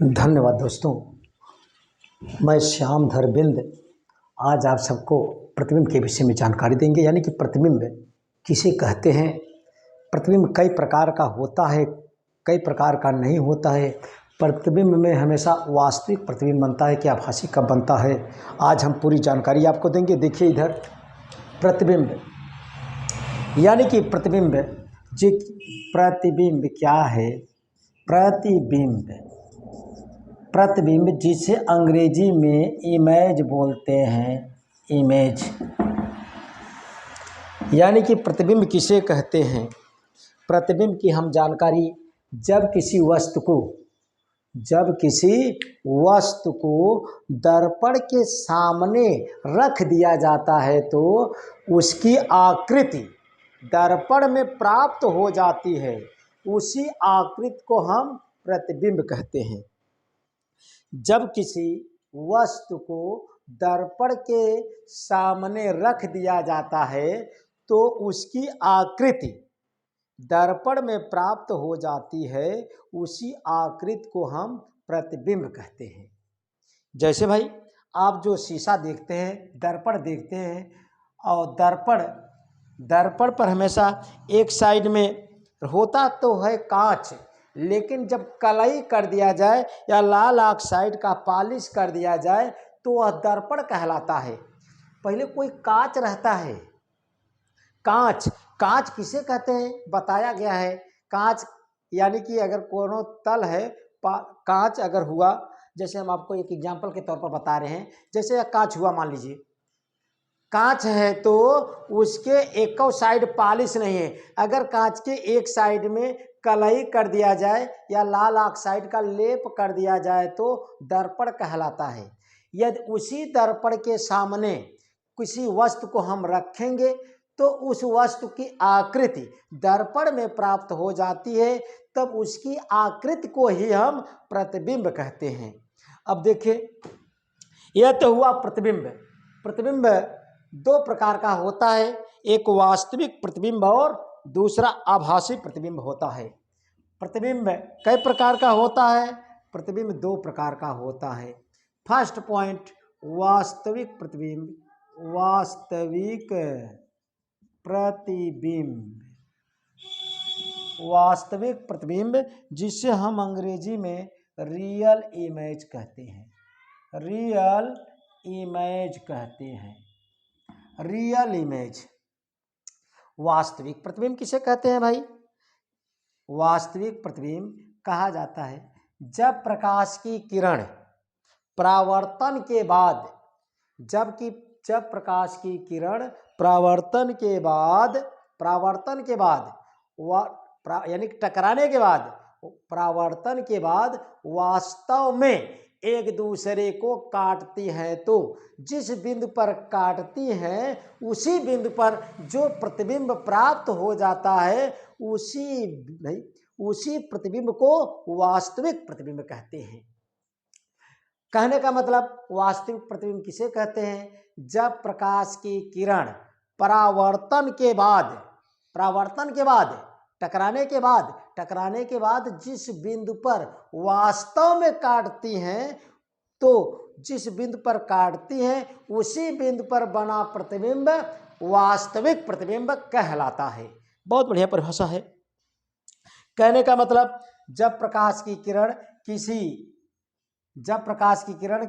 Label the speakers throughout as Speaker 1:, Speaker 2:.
Speaker 1: धन्यवाद दोस्तों। मैं श्याम धरबिंद आज आप सबको प्रतिबिंब के विषय में जानकारी देंगे। यानी कि प्रतिबिंब किसे कहते हैं, प्रतिबिंब कई प्रकार का होता है, कई प्रकार का नहीं होता है। प्रतिबिंब में हमेशा वास्तविक प्रतिबिंब बनता है कि आभासी कब बनता है, आज हम पूरी जानकारी आपको देंगे। देखिए इधर प्रतिबिंब यानी कि प्रतिबिंब जी, प्रतिबिंब क्या है? प्रतिबिंब जिसे अंग्रेजी में इमेज बोलते हैं, इमेज। यानी कि प्रतिबिंब किसे कहते हैं? प्रतिबिंब की हम जानकारी जब किसी वस्तु को दर्पण के सामने रख दिया जाता है तो उसकी आकृति दर्पण में प्राप्त हो जाती है, उसी आकृति को हम प्रतिबिंब कहते हैं। जब किसी वस्तु को दर्पण के सामने रख दिया जाता है तो उसकी आकृति दर्पण में प्राप्त हो जाती है, उसी आकृति को हम प्रतिबिंब कहते हैं। जैसे भाई आप जो शीशा देखते हैं, दर्पण देखते हैं, और दर्पण पर हमेशा एक साइड में होता तो है कांच, लेकिन जब कलई कर दिया जाए या लाल ऑक्साइड का पॉलिश कर दिया जाए तो वह दर्पण कहलाता है। पहले कोई कांच रहता है, कांच किसे कहते हैं बताया गया है। कांच यानी कि अगर कोनो तल है, कांच अगर हुआ, जैसे हम आपको एक एग्जांपल के तौर पर बता रहे हैं, जैसे कांच हुआ, मान लीजिए कांच है तो उसके एक साइड पॉलिश नहीं है। अगर कांच के एक साइड में कलई कर दिया जाए या लाल ऑक्साइड का लेप कर दिया जाए तो दर्पण कहलाता है। यदि उसी दर्पण के सामने किसी वस्तु को हम रखेंगे तो उस वस्तु की आकृति दर्पण में प्राप्त हो जाती है, तब उसकी आकृति को ही हम प्रतिबिंब कहते हैं। अब देखिए, यह तो हुआ प्रतिबिंब। प्रतिबिंब दो प्रकार का होता है, एक वास्तविक प्रतिबिंब और दूसरा आभासी प्रतिबिंब होता है। प्रतिबिंब कई प्रकार का होता है? प्रतिबिंब दो प्रकार का होता है। फर्स्ट पॉइंट, वास्तविक प्रतिबिंब। वास्तविक प्रतिबिंब जिसे हम अंग्रेजी में रियल इमेज कहते हैं। Real image. वास्तविक प्रतिबिंब किसे कहते हैं भाई? वास्तविक प्रतिबिंब कहा जाता है जब प्रकाश की किरण परावर्तन के बाद, जब प्रकाश की किरण परावर्तन के बाद यानी टकराने के बाद, परावर्तन के बाद वास्तव में एक दूसरे को काटती हैं, तो जिस बिंदु पर काटती हैं उसी बिंदु पर जो प्रतिबिंब प्राप्त हो जाता है, उसी प्रतिबिंब को वास्तविक प्रतिबिंब कहते हैं। कहने का मतलब, वास्तविक प्रतिबिंब किसे कहते हैं? जब प्रकाश की किरण परावर्तन के बाद, टकराने के बाद जिस बिंदु पर वास्तव में काटती हैं, तो जिस बिंदु पर काटती हैं उसी बिंदु पर बना प्रतिबिंब वास्तविक प्रतिबिंब कहलाता है। बहुत बढ़िया परिभाषा है। कहने का मतलब, जब प्रकाश की किरण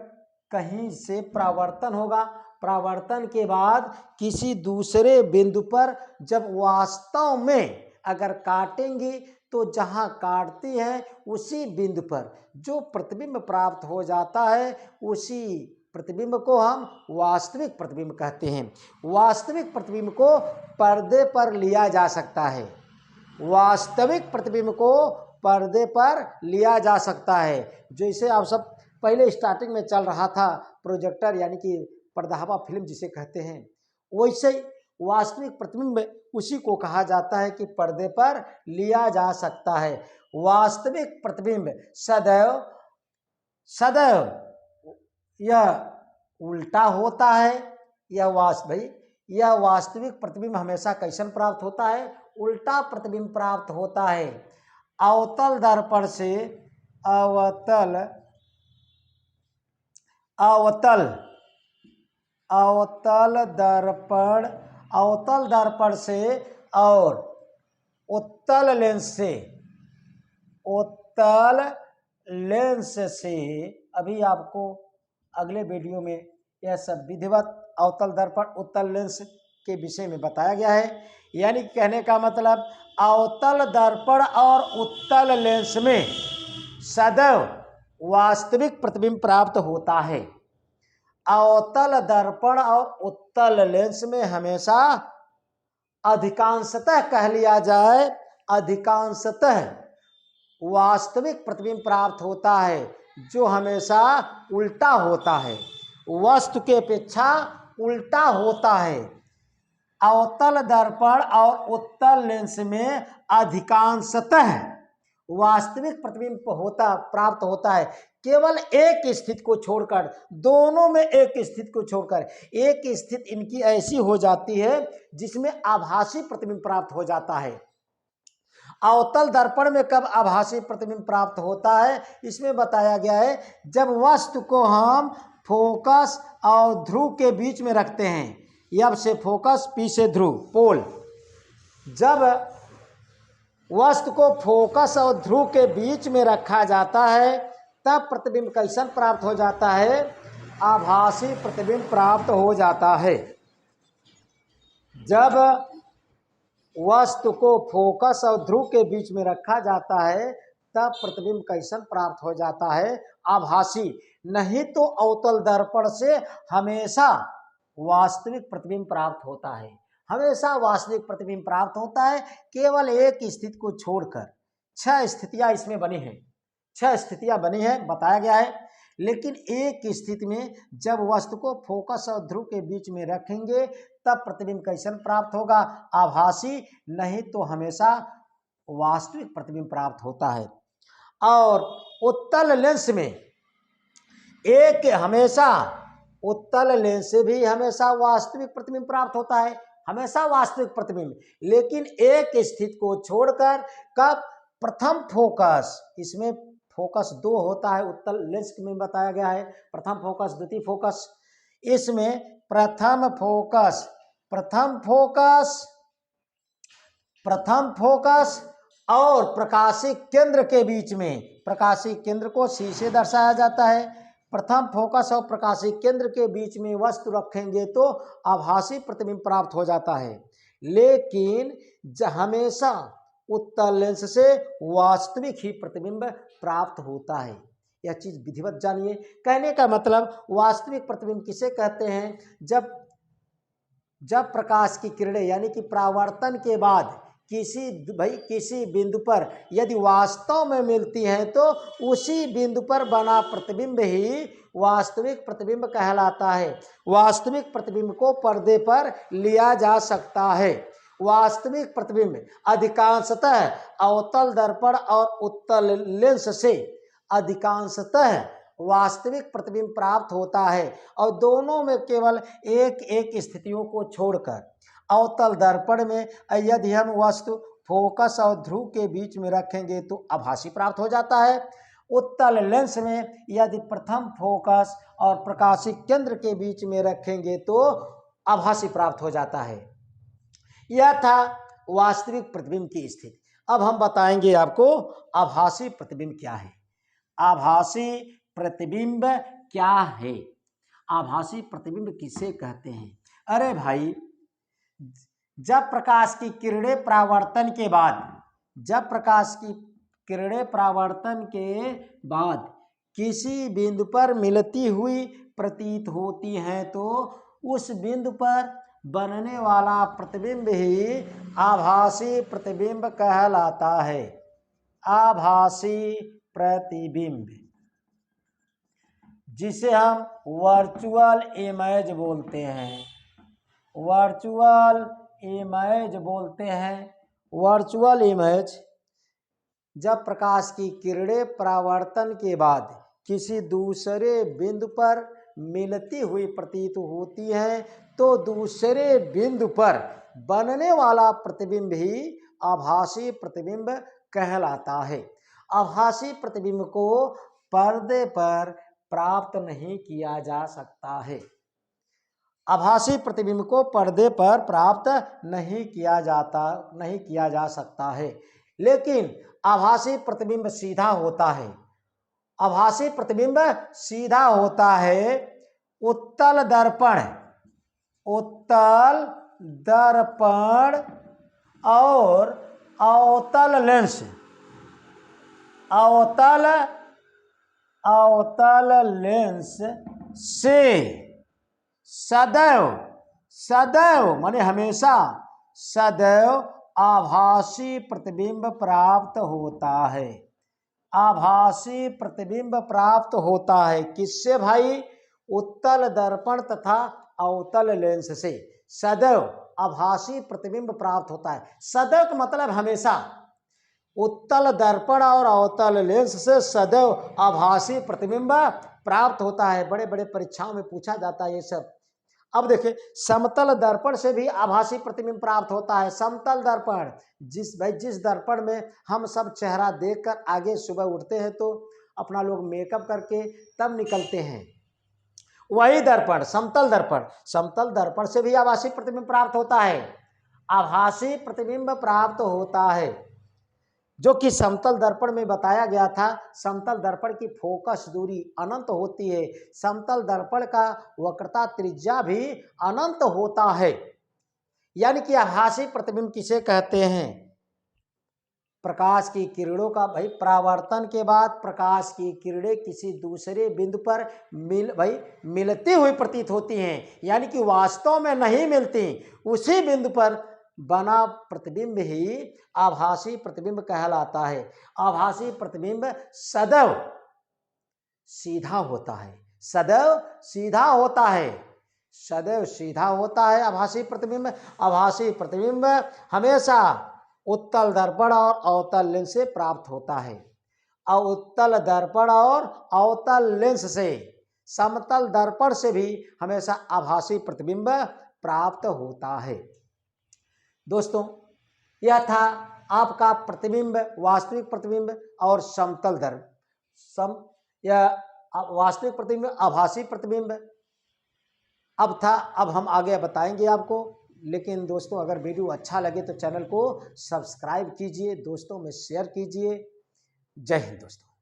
Speaker 1: कहीं से परावर्तन होगा, परावर्तन के बाद किसी दूसरे बिंदु पर जब वास्तव में अगर काटेंगी तो जहां काटती है उसी बिंदु पर जो प्रतिबिंब प्राप्त हो जाता है, उसी प्रतिबिंब को हम वास्तविक प्रतिबिंब कहते हैं। वास्तविक प्रतिबिंब को पर्दे पर लिया जा सकता है। वास्तविक प्रतिबिंब को पर्दे पर लिया जा सकता है। जैसे आप सब पहले स्टार्टिंग में चल रहा था प्रोजेक्टर, यानी कि पर्दावा फिल्म जिसे कहते हैं, वैसे ही वास्तविक प्रतिबिंब उसी को कहा जाता है कि पर्दे पर लिया जा सकता है। वास्तविक प्रतिबिंब सदैव यह उल्टा होता है। यह वास्तविक प्रतिबिंब हमेशा कैसन प्राप्त होता है? उल्टा प्रतिबिंब प्राप्त होता है। अवतल अवतल अवतल अवतल दर्पण, अवतल दर्पण से और उत्तल लेंस से, उत्तल लेंस से, अभी आपको अगले वीडियो में यह सब विधिवत अवतल दर्पण उत्तल लेंस के विषय में बताया गया है। यानी कहने का मतलब अवतल दर्पण और उत्तल लेंस में सदैव वास्तविक प्रतिबिंब प्राप्त होता है। अवतल दर्पण और उत्तल लेंस में हमेशा अधिकांशतः कह लिया जाए, अधिकांशतः वास्तविक प्रतिबिंब प्राप्त होता है, जो हमेशा उल्टा होता है, वस्तु के अपेक्षा उल्टा होता है। अवतल दर्पण और उत्तल लेंस में अधिकांशतः वास्तविक प्रतिबिंब प्राप्त होता है। केवल एक स्थिति को छोड़कर, दोनों में एक स्थिति को छोड़कर, एक स्थिति इनकी ऐसी हो जाती है जिसमें आभासी प्रतिबिंब प्राप्त हो जाता है। अवतल दर्पण में कब आभासी प्रतिबिंब प्राप्त होता है, इसमें बताया गया है जब वस्तु को हम फोकस और ध्रुव के बीच में रखते हैं। यब से फोकस, पी से ध्रुव, पोल। जब वस्तु को फोकस और ध्रुव के बीच में रखा जाता है तब प्रतिबिंब कैसन प्राप्त हो जाता है, आभासी प्रतिबिंब प्राप्त हो जाता है। जब वस्तु को फोकस और ध्रुव के बीच में रखा जाता है तब प्रतिबिंब कैसन प्राप्त हो जाता है, आभासी। नहीं तो अवतल दर्पण से हमेशा वास्तविक प्रतिबिंब प्राप्त होता है, हमेशा वास्तविक प्रतिबिंब प्राप्त होता है। केवल एक स्थिति को छोड़कर 6 स्थितियां इसमें बनी हैं, 6 स्थितियां बनी हैं, बताया गया है। लेकिन एक स्थिति में जब वस्तु को फोकस और ध्रुव के बीच में रखेंगे तब प्रतिबिंब कैसन प्राप्त होगा, आभासी। नहीं तो हमेशा वास्तविक प्रतिबिंब प्राप्त होता है। और उत्तल लेंस में एक हमेशा, उत्तल लेंस से भी हमेशा वास्तविक प्रतिबिंब प्राप्त होता है, हमेशा वास्तविक प्रतिबिंब। लेकिन एक स्थिति को छोड़कर, कब, प्रथम फोकस, इसमें फोकस 2 होता है, उत्तल लेंस में बताया गया है, प्रथम फोकस, द्वितीय फोकस। इसमें प्रथम फोकस, प्रथम फोकस, प्रथम फोकस और प्रकाशीय केंद्र के बीच में, प्रकाशीय केंद्र को सी से दर्शाया जाता है। प्रथम फोकस और प्रकाशीय केंद्र के बीच में वस्तु रखेंगे तो आभासी प्रतिबिंब प्राप्त हो जाता है। लेकिन हमेशा उत्तल लेंस से वास्तविक ही प्रतिबिंब प्राप्त होता है। यह चीज विधिवत जानिए। कहने का मतलब वास्तविक प्रतिबिंब किसे कहते हैं, जब प्रकाश की किरणें यानी कि परावर्तन के बाद किसी बिंदु पर यदि वास्तव में मिलती हैं तो उसी बिंदु पर बना प्रतिबिंब ही वास्तविक प्रतिबिंब कहलाता है। वास्तविक प्रतिबिंब को पर्दे पर लिया जा सकता है। वास्तविक प्रतिबिंब अधिकांशतः अवतल दर्पण और उत्तल लेंस से अधिकांशतः वास्तविक प्रतिबिंब प्राप्त होता है। और दोनों में केवल एक एक स्थितियों को छोड़कर, अवतल दर्पण में यदि हम वस्तु फोकस और ध्रुव के बीच में रखेंगे तो आभासी प्राप्त हो जाता है। उत्तल लेंस में यदि प्रथम फोकस और प्रकाशीय केंद्र के बीच में रखेंगे तो आभासी प्राप्त हो जाता है। यह था वास्तविक प्रतिबिंब की स्थिति। अब हम बताएंगे आपको आभासी प्रतिबिंब क्या है। आभासी प्रतिबिंब क्या है, आभासी प्रतिबिंब किसे कहते हैं? अरे भाई, जब प्रकाश की किरणें परावर्तन के बाद, जब प्रकाश की किरणें परावर्तन के बाद किसी बिंदु पर मिलती हुई प्रतीत होती हैं तो उस बिंदु पर बनने वाला प्रतिबिंब ही आभासी प्रतिबिंब कहलाता है। आभासी प्रतिबिंब, जिसे हम वर्चुअल इमेज बोलते हैं, वर्चुअल इमेज बोलते हैं। वर्चुअल इमेज, जब प्रकाश की किरणें परावर्तन के बाद किसी दूसरे बिंदु पर मिलती हुई प्रतीत होती है तो दूसरे बिंदु पर बनने वाला प्रतिबिंब ही आभासी प्रतिबिंब कहलाता है। आभासी प्रतिबिंब को पर्दे पर प्राप्त नहीं किया जा सकता है। आभासी प्रतिबिंब को पर्दे पर प्राप्त नहीं किया जा सकता है। लेकिन आभासी प्रतिबिंब सीधा होता है। आभासी प्रतिबिंब सीधा होता है उत्तल दर्पण और अवतल लेंस से सदैव माने हमेशा सदैव आभासी प्रतिबिंब प्राप्त होता है। आभासी प्रतिबिंब प्राप्त होता है किससे भाई? उत्तल दर्पण तथा अवतल लेंस से सदैव आभासी प्रतिबिंब प्राप्त होता है। सदैव का मतलब हमेशा। उत्तल दर्पण और अवतल लेंस से सदैव आभासी प्रतिबिंब प्राप्त होता है। बड़े बड़े परीक्षाओं में पूछा जाता है ये सब। अब देखिए, समतल दर्पण से भी आभासी प्रतिबिंब प्राप्त होता है। समतल दर्पण जिस दर्पण में हम सब चेहरा देखकर आगे सुबह उठते हैं तो अपना लोग मेकअप करके तब निकलते हैं, वही दर्पण समतल दर्पण से भी आभासी प्रतिबिंब प्राप्त होता है। आभासी प्रतिबिंब प्राप्त होता है जो कि समतल दर्पण में बताया गया था। समतल दर्पण की फोकस दूरी अनंत होती है। समतल दर्पण का वक्रता त्रिज्या भी अनंत होता है। यानी कि आभासी प्रतिबिंब किसे कहते हैं? प्रकाश की किरणों का भाई परावर्तन के बाद प्रकाश की किरणें किसी दूसरे बिंदु पर मिलती हुई प्रतीत होती हैं, यानी कि वास्तव में नहीं मिलती। उसी बिंदु पर बना प्रतिबिंब ही आभासी प्रतिबिंब कहलाता है। आभासी प्रतिबिंब सदैव सीधा होता है। सदैव सीधा होता है आभासी प्रतिबिंब हमेशा उत्तल दर्पण और अवतल लेंस से प्राप्त होता है। और उत्तल दर्पण और अवतल लेंस से समतल दर्पण से भी हमेशा आभासी प्रतिबिंब प्राप्त होता है। दोस्तों, यह था आपका प्रतिबिंब, वास्तविक प्रतिबिंब और समतल वास्तविक प्रतिबिंब, आभासी प्रतिबिंब अब हम आगे बताएंगे आपको। लेकिन दोस्तों, अगर वीडियो अच्छा लगे तो चैनल को सब्सक्राइब कीजिए, दोस्तों में शेयर कीजिए। जय हिंद दोस्तों।